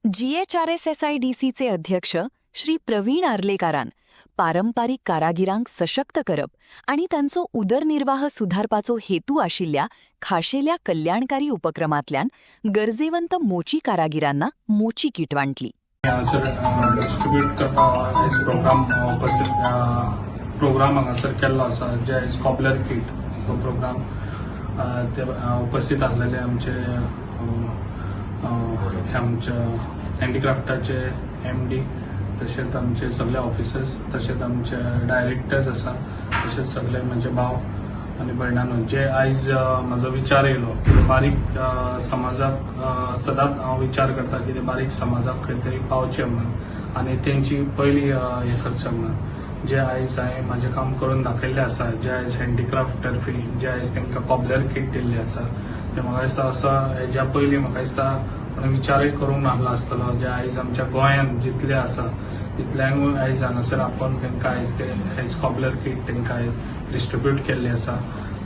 GHRSSIDCचे अध्यक्ष श्री प्रवीण आर्लेकारान पारंपारिक कारागिरांक सशक्त करप आणि तांचो उदरनिर्वाह सुधारपाचो हेतू आशिल्ल्या खाशेल्या कल्याणकारी उपक्रमांतल्यान गरजेवंत मोची कारागिरांना मोची किट वांटली. डिस्ट्रीब्यूट करपा प्रोग्राम हांगासर केल्लो आसा जे स्कॉबलर किट हो प्रोग्राम ते उपस्थित आसलेले आमचे हँडीक्राफ्टाचे MD तशेंच आमचे सगळे ऑफिसर्स तशेंच आमचे डायरेक्टर्स आसा तशेंच सगळे म्हणजे भाव आनी भयणांनो जे आयज म्हाजो विचार येयलो बारीक समाजाक सदांच हांव विचार करता की बारीक समाजाक खंय तरी पावचें म्हणून आनी तेंची पयली हें करचें म्हणून जे आयज हांवें म्हाजें काम करून दाखयल्लें आसा जे आयज हँडीक्राफ्ट तर्फे जे आयज तांकां कॉबलर किट दिल्ली आसा ते म्हाका दिसता असो हेज्या पयलीं म्हाका दिसता कोणी विचारूय करूंक नासलो आसतलो जे आयज आमच्या गोंयांत जितले आसा तितल्यांक आयज हांगासर आपण तांकां आयज ते आयज कॉबलर किट तांकां आयज डिस्ट्रीब्यूट केल्ले आसा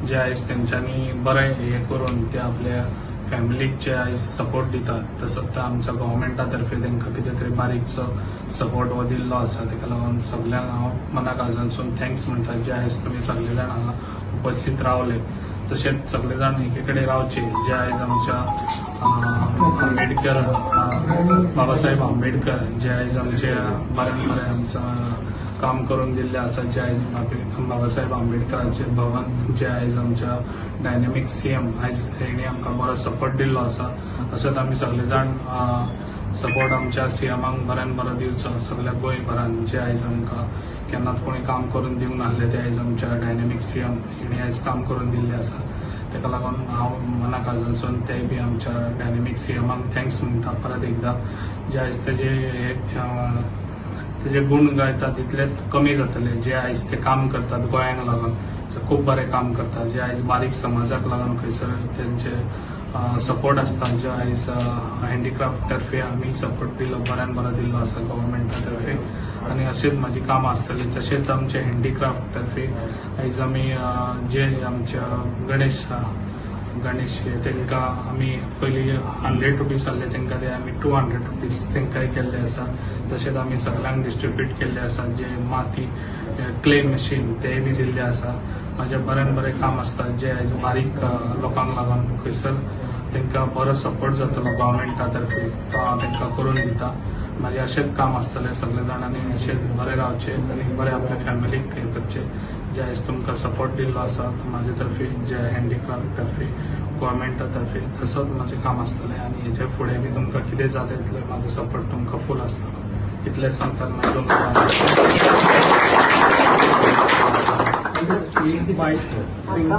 जे आयज तेंच्यांनी बरें हें करून ते आपल्या फॅमिलीक जे आयज सपोर्ट दितात तसोच आमच्या गव्हर्मेंटा तर्फे तांकां कितें तरी बारीकसो सपोर्ट हो दिल्लो आसा ताका लागून सगळ्यांक हांव मना काळजांसून थँक्स म्हणटा जे आयज तुमी सगळे जाण हांगा उपस्थित रावले तशेंच सगळे जाण एके कडेन रावचे जे आयज आमच्या आंबेडकर बाबासाहेब आंबेडकर जे आयज आमचे बरें आमचं काम करून दिल्ले आसा जे आयज बाबासाहेब आंबेडकरांचे भवन जे आयज आमच्या डायनॅमिक CM आयज हेणी आमकां बरो सपोर्ट दिल्लो आसा तशेंच आमी सगळे जाण सपोर्ट आमच्या CMाक बऱ्यान बरो दिवचो सगळ्या गोंयभरान जे आयज आमकां केन्नाच कोणी काम करून दिवंक नासले ते आयज आमच्या डायनॅमिक CM हेणी आयज काम करून दिल्ले आसा ताका लागून हांव मना काळजांसून ते बी आमच्या डायनॅमिक CMाक थँक्स म्हणटा परत एकदा जे आयज तेजे गुण गायता तितलेच कमी जातले जे आयज ते काम करतात गोंयांक लागून जे खूब बरें काम करतात जे आयज बारीक समाजाक लागून खंयसर तेंचे सपोर्ट आसता जे आयज हँडीक्राफ्ट तर्फे आमी सपोर्ट दिल्लो बऱ्यान बरो दिल्लो आसा गव्हर्मेंटा तर्फे आनी अशेंच म्हाजी कामां आसतली तशेंच आमचे हँडीक्राफ्ट तर्फे आयज आमी जे आमच्या गणेश तांकां आमी पयलीं 100 रुपीज आहले तांकां ते आमी 200 रुपीज तांकांय केल्ले आसा तशेंच आमी सगळ्यांक डिस्ट्रीब्यूट केल्ले आसा जे माती क्ले मशीन ते बी दिल्ले आसा म्हाजें बरें बरें काम आसता जे आयज बारीक लोकांक लागून खंयसर तांकां बरो सपोर्ट जातलो गव्हर्मेंटा तर्फे तो हांव तांकां करून दिता म्हाजें अशेंच काम आसतलें सगळे जाणांनी अशेंच बरें रावचे आनी बरें आपल्या फॅमिलीक हें करचें जे आयज तुमकां सपोर्ट दिल्लो आसा म्हाजे तर्फे जे हँडीक्राफ्ट तर्फे गव्हर्मेंटा तर्फे तसोच म्हाजें काम आसतलें आनी हेजे फुडें बी तुमकां कितें जाता तितलें म्हाजो सपोर्ट तुमकां फूल आसतलो इतलें सांगतात म्हाका तुमकां